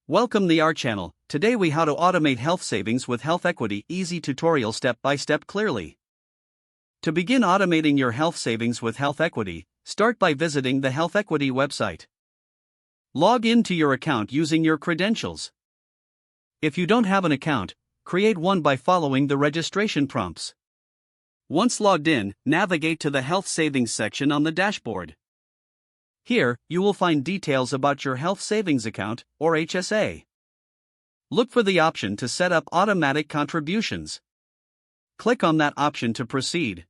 Welcome to our channel. Today we how to automate health savings with HealthEquity. Easy tutorial step by step clearly. To begin automating your health savings with HealthEquity, start by visiting the HealthEquity website. Log into your account using your credentials. If you don't have an account, create one by following the registration prompts. Once logged in, navigate to the Health Savings section on the dashboard. Here, you will find details about your health savings account, or HSA. Look for the option to set up automatic contributions. Click on that option to proceed.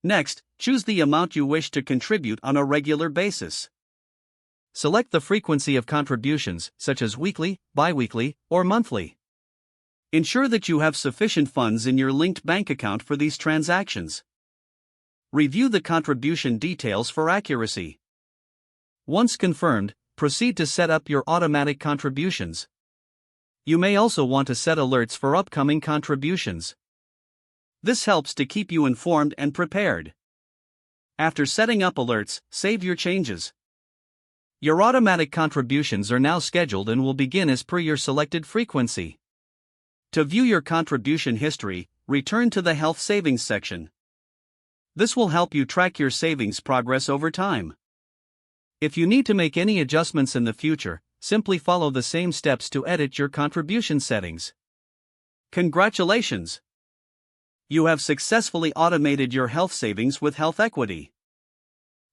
Next, choose the amount you wish to contribute on a regular basis. Select the frequency of contributions, such as weekly, bi-weekly, or monthly. Ensure that you have sufficient funds in your linked bank account for these transactions. Review the contribution details for accuracy. Once confirmed, proceed to set up your automatic contributions. You may also want to set alerts for upcoming contributions. This helps to keep you informed and prepared. After setting up alerts, save your changes. Your automatic contributions are now scheduled and will begin as per your selected frequency. To view your contribution history, return to the Health Savings section. This will help you track your savings progress over time. If you need to make any adjustments in the future, simply follow the same steps to edit your contribution settings. Congratulations! You have successfully automated your health savings with HealthEquity.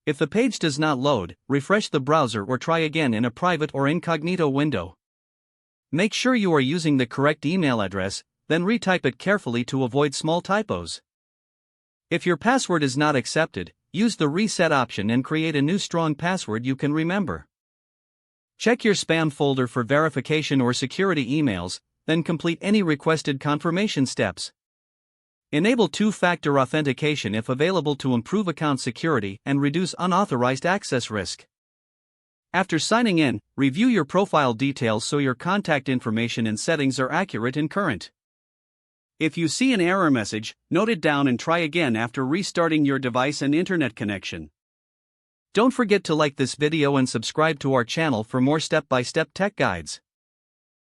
If the page does not load, refresh the browser or try again in a private or incognito window. Make sure you are using the correct email address, then retype it carefully to avoid small typos. If your password is not accepted, use the reset option and create a new strong password you can remember. Check your spam folder for verification or security emails, then complete any requested confirmation steps. Enable two-factor authentication if available to improve account security and reduce unauthorized access risk. After signing in, review your profile details so your contact information and settings are accurate and current. If you see an error message, note it down and try again after restarting your device and internet connection. Don't forget to like this video and subscribe to our channel for more step-by-step tech guides.